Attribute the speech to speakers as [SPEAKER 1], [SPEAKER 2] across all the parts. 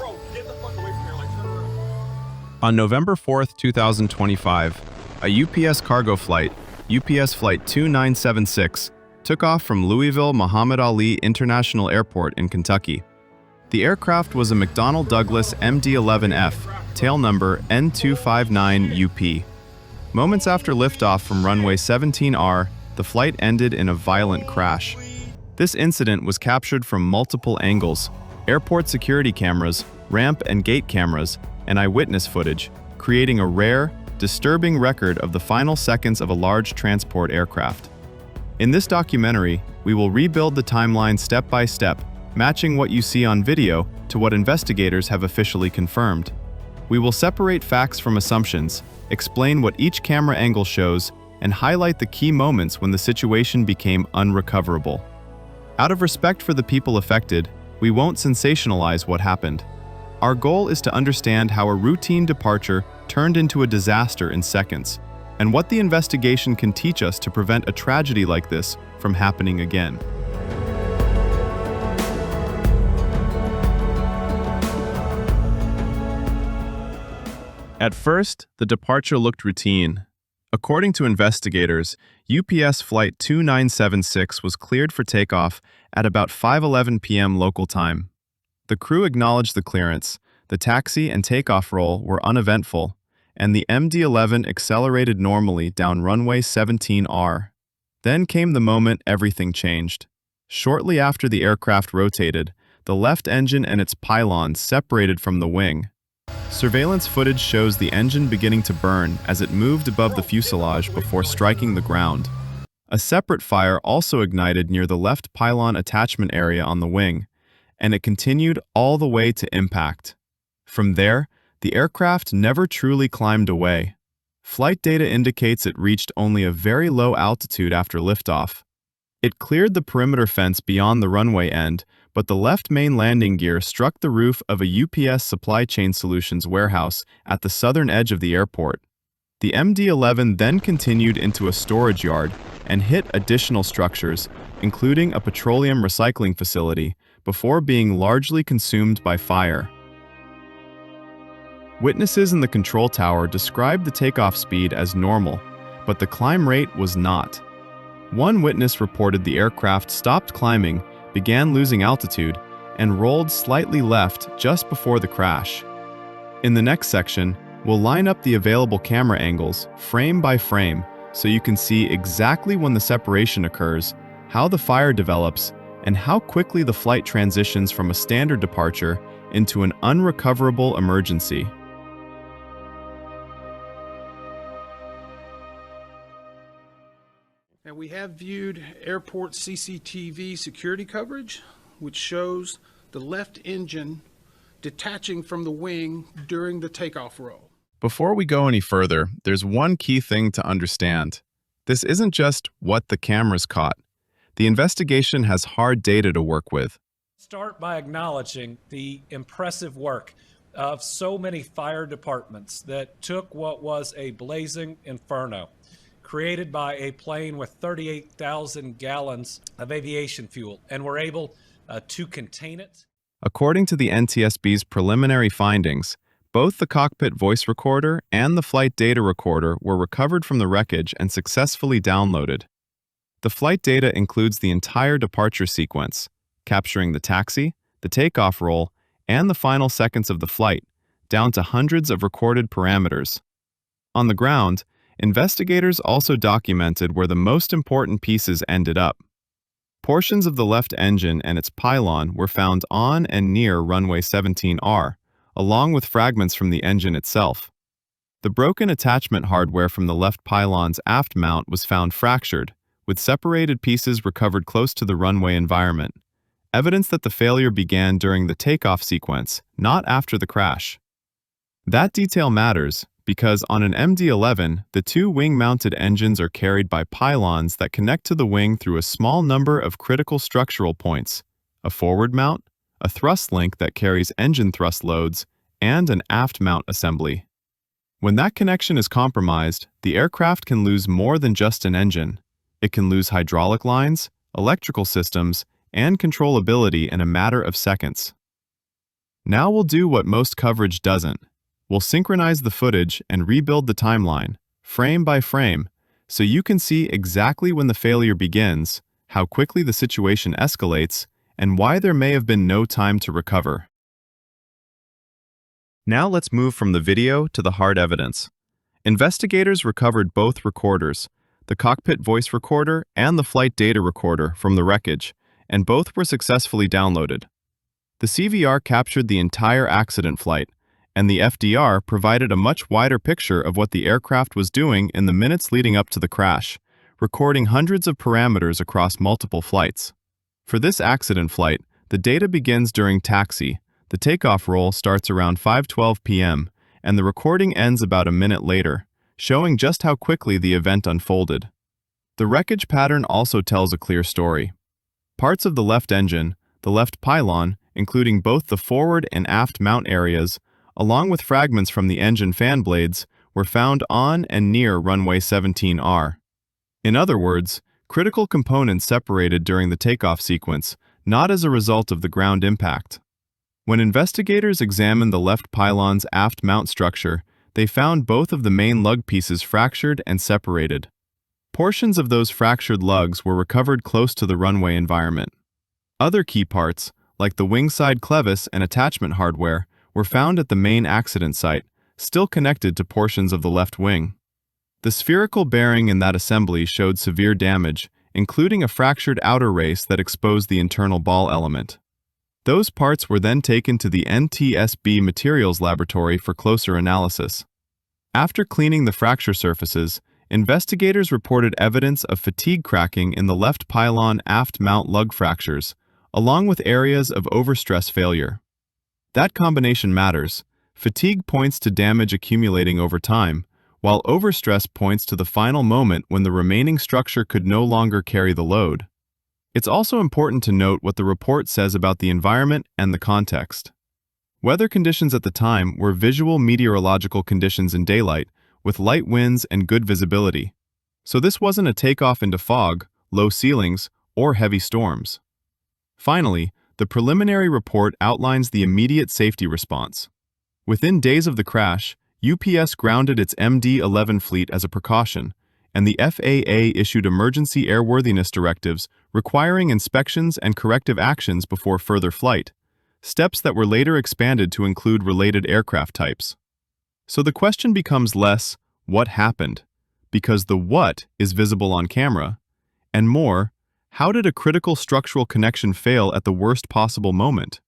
[SPEAKER 1] Bro, get the fuck away from here, like, turn around.
[SPEAKER 2] On November 4th, 2025, a UPS cargo flight, UPS Flight 2976, took off from Louisville Muhammad Ali International Airport in Kentucky. The aircraft was a McDonnell Douglas MD-11F, tail number N259UP. Moments after liftoff from runway 17R, the flight ended in a violent crash. This incident was captured from multiple angles: airport security cameras, ramp and gate cameras, and eyewitness footage, creating a rare, disturbing record of the final seconds of a large transport aircraft. In this documentary, we will rebuild the timeline step by step, matching what you see on video to what investigators have officially confirmed. We will separate facts from assumptions, explain what each camera angle shows, and highlight the key moments when the situation became unrecoverable. Out of respect for the people affected, we won't sensationalize what happened. Our goal is to understand how a routine departure turned into a disaster in seconds, and what the investigation can teach us to prevent a tragedy like this from happening again. At first, the departure looked routine. According to investigators, UPS Flight 2976 was cleared for takeoff at about 5:11 p.m. local time. The crew acknowledged the clearance, the taxi and takeoff roll were uneventful, and the MD-11 accelerated normally down runway 17R. Then came the moment everything changed. Shortly after the aircraft rotated, the left engine and its pylons separated from the wing. Surveillance footage shows the engine beginning to burn as it moved above the fuselage before striking the ground. A separate fire also ignited near the left pylon attachment area on the wing, and it continued all the way to impact. From there, the aircraft never truly climbed away. Flight data indicates it reached only a very low altitude after liftoff. It cleared the perimeter fence beyond the runway end, but the left main landing gear struck the roof of a UPS Supply Chain Solutions warehouse at the southern edge of the airport. The MD-11 then continued into a storage yard and hit additional structures, including a petroleum recycling facility, before being largely consumed by fire. Witnesses in the control tower described the takeoff speed as normal, but the climb rate was not. One witness reported the aircraft stopped climbing, began losing altitude, and rolled slightly left just before the crash. In the next section, we'll line up the available camera angles, frame by frame, so you can see exactly when the separation occurs, how the fire develops, and how quickly the flight transitions from a standard departure into an unrecoverable emergency.
[SPEAKER 3] And we have viewed airport CCTV security coverage, which shows the left engine detaching from the wing during the takeoff roll.
[SPEAKER 2] Before we go any further, there's one key thing to understand. This isn't just what the cameras caught. The investigation has hard data to work with.
[SPEAKER 4] Start by acknowledging the impressive work of so many fire departments that took what was a blazing inferno, created by a plane with 38,000 gallons of aviation fuel, and were able to contain it.
[SPEAKER 2] According to the NTSB's preliminary findings, both the cockpit voice recorder and the flight data recorder were recovered from the wreckage and successfully downloaded. The flight data includes the entire departure sequence, capturing the taxi, the takeoff roll, and the final seconds of the flight, down to hundreds of recorded parameters. On the ground, investigators also documented where the most important pieces ended up. Portions of the left engine and its pylon were found on and near runway 17R, along with fragments from the engine itself. The broken attachment hardware from the left pylon's aft mount was found fractured, with separated pieces recovered close to the runway environment, evidence that the failure began during the takeoff sequence, not after the crash. That detail matters because on an MD-11, the two wing-mounted engines are carried by pylons that connect to the wing through a small number of critical structural points: a forward mount, a thrust link that carries engine thrust loads, and an aft mount assembly. When that connection is compromised, the aircraft can lose more than just an engine. It can lose hydraulic lines, electrical systems, and controllability in a matter of seconds. Now we'll do what most coverage doesn't. We'll synchronize the footage and rebuild the timeline, frame by frame, so you can see exactly when the failure begins, how quickly the situation escalates, and why there may have been no time to recover. Now let's move from the video to the hard evidence. Investigators recovered both recorders, the cockpit voice recorder and the flight data recorder from the wreckage, and both were successfully downloaded. The CVR captured the entire accident flight, and the FDR provided a much wider picture of what the aircraft was doing in the minutes leading up to the crash, recording hundreds of parameters across multiple flights. For this accident flight, the data begins during taxi, the takeoff roll starts around 5:12 p.m., and the recording ends about a minute later, showing just how quickly the event unfolded. The wreckage pattern also tells a clear story. Parts of the left engine, the left pylon, including both the forward and aft mount areas, along with fragments from the engine fan blades, were found on and near runway 17R. In other words, critical components separated during the takeoff sequence, not as a result of the ground impact. When investigators examined the left pylon's aft mount structure, they found both of the main lug pieces fractured and separated. Portions of those fractured lugs were recovered close to the runway environment. Other key parts, like the wing side clevis and attachment hardware, were found at the main accident site, still connected to portions of the left wing. The spherical bearing in that assembly showed severe damage, including a fractured outer race that exposed the internal ball element. Those parts were then taken to the NTSB materials laboratory for closer analysis. After cleaning the fracture surfaces, investigators reported evidence of fatigue cracking in the left pylon aft mount lug fractures, along with areas of overstress failure. That combination matters. Fatigue points to damage accumulating over time, while overstress points to the final moment when the remaining structure could no longer carry the load. It's also important to note what the report says about the environment and the context. Weather conditions at the time were visual meteorological conditions in daylight, with light winds and good visibility. So this wasn't a takeoff into fog, low ceilings, or heavy storms. Finally, the preliminary report outlines the immediate safety response. Within days of the crash, UPS grounded its MD-11 fleet as a precaution, and the FAA issued emergency airworthiness directives requiring inspections and corrective actions before further flight, steps that were later expanded to include related aircraft types. So the question becomes less, what happened? Because the what is visible on camera, and more, how did a critical structural connection fail at the worst possible moment?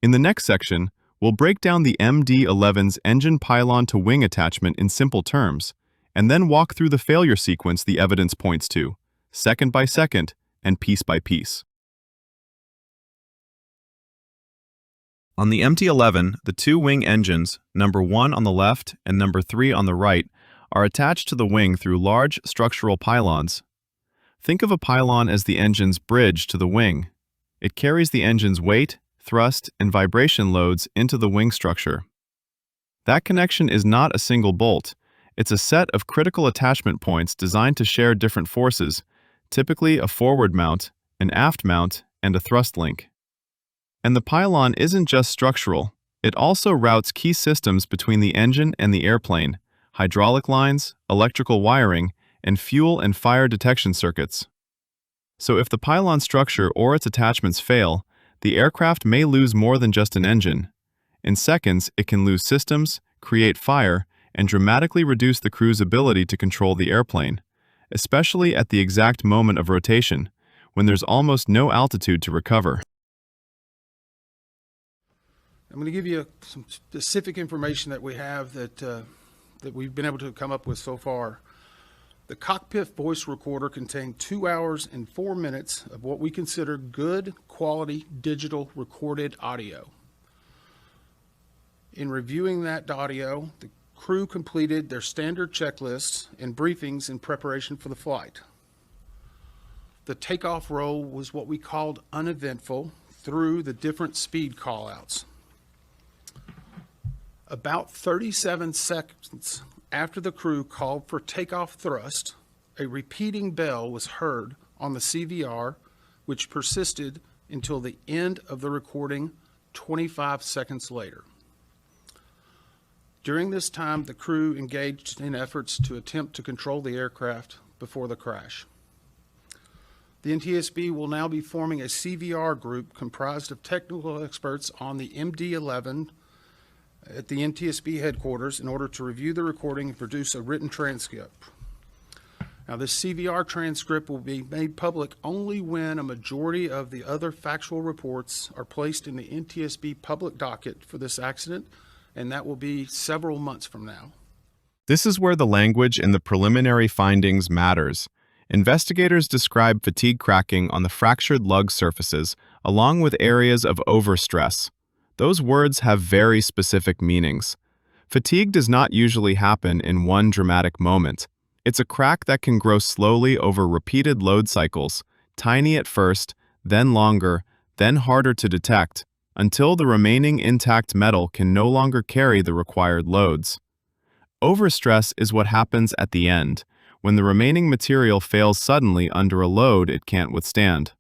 [SPEAKER 2] In the next section, we'll break down the MD-11's engine pylon to wing attachment in simple terms, and then walk through the failure sequence the evidence points to, second by second and piece by piece. On the MD-11, the two wing engines, number 1 on the left and number 3 on the right, are attached to the wing through large structural pylons. Think of a pylon as the engine's bridge to the wing. It carries the engine's weight, thrust, and vibration loads into the wing structure. That connection is not a single bolt. It's a set of critical attachment points designed to share different forces, typically a forward mount, an aft mount, and a thrust link. And the pylon isn't just structural. It also routes key systems between the engine and the airplane, hydraulic lines, electrical wiring, and fuel and fire detection circuits. So if the pylon structure or its attachments fail, the aircraft may lose more than just an engine. In seconds, it can lose systems, create fire, and dramatically reduce the crew's ability to control the airplane, especially at the exact moment of rotation, when there's almost no altitude to recover.
[SPEAKER 3] I'm going to give you some specific information that we have that we've been able to come up with so far. The cockpit voice recorder contained 2 hours and 4 minutes of what we consider good quality digital recorded audio. In reviewing that audio, the crew completed their standard checklists and briefings in preparation for the flight. The takeoff roll was what we called uneventful through the different speed callouts. About 37 seconds after the crew called for takeoff thrust, a repeating bell was heard on the CVR, which persisted until the end of the recording 25 seconds later. During this time, the crew engaged in efforts to attempt to control the aircraft before the crash. The NTSB will now be forming a CVR group comprised of technical experts on the MD-11 at the NTSB headquarters in order to review the recording and produce a written transcript. Now, this CVR transcript will be made public only when a majority of the other factual reports are placed in the NTSB public docket for this accident, and that will be several months from now.
[SPEAKER 2] This is where the language in the preliminary findings matters. Investigators describe fatigue cracking on the fractured lug surfaces, along with areas of overstress. Those words have very specific meanings. Fatigue does not usually happen in one dramatic moment. It's a crack that can grow slowly over repeated load cycles, tiny at first, then longer, then harder to detect, until the remaining intact metal can no longer carry the required loads. Overstress is what happens at the end, when the remaining material fails suddenly under a load it can't withstand.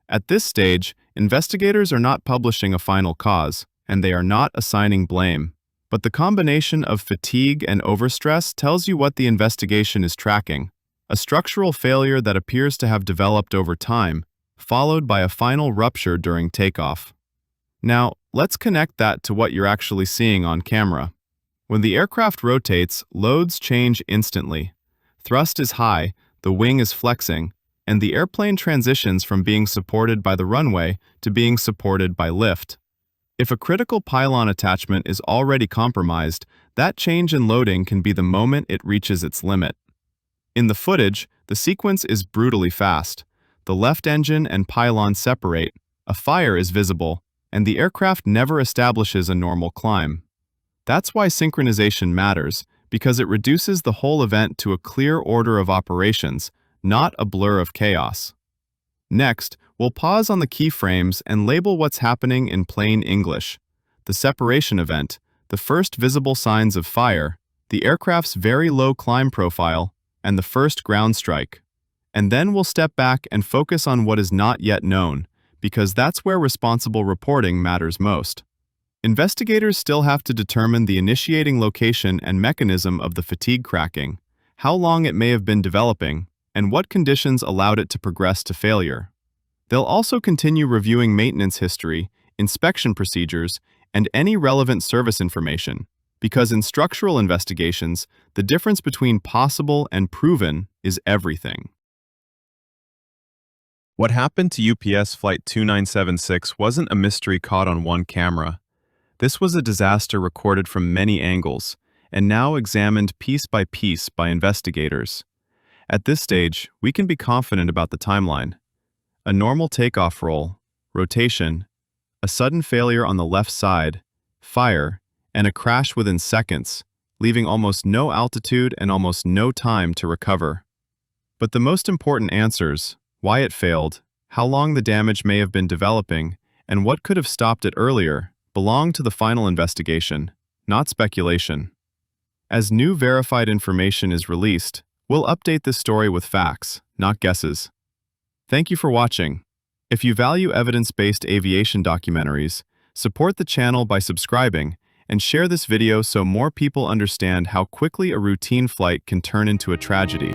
[SPEAKER 2] At this stage, investigators are not publishing a final cause, and they are not assigning blame. But the combination of fatigue and overstress tells you what the investigation is tracking: a structural failure that appears to have developed over time, followed by a final rupture during takeoff. Now, let's connect that to what you're actually seeing on camera. When the aircraft rotates, loads change instantly. Thrust is high, the wing is flexing, and the airplane transitions from being supported by the runway to being supported by lift. If a critical pylon attachment is already compromised, that change in loading can be the moment it reaches its limit. In the footage, the sequence is brutally fast. The left engine and pylon separate, a fire is visible, and the aircraft never establishes a normal climb. That's why synchronization matters, because it reduces the whole event to a clear order of operations, not a blur of chaos. Next, we'll pause on the keyframes and label what's happening in plain English: the separation event, the first visible signs of fire, the aircraft's very low climb profile, and the first ground strike. And then we'll step back and focus on what is not yet known, because that's where responsible reporting matters most. Investigators still have to determine the initiating location and mechanism of the fatigue cracking, how long it may have been developing, and what conditions allowed it to progress to failure. They'll also continue reviewing maintenance history, inspection procedures, and any relevant service information, because in structural investigations, the difference between possible and proven is everything. What happened to UPS Flight 2976 wasn't a mystery caught on one camera. This was a disaster recorded from many angles, and now examined piece by investigators. At this stage, we can be confident about the timeline. A normal takeoff roll, rotation, a sudden failure on the left side, fire, and a crash within seconds, leaving almost no altitude and almost no time to recover. But the most important answers, why it failed, how long the damage may have been developing, and what could have stopped it earlier, belong to the final investigation, not speculation. As new verified information is released, we'll update this story with facts, not guesses. Thank you for watching. If you value evidence-based aviation documentaries, support the channel by subscribing and share this video so more people understand how quickly a routine flight can turn into a tragedy.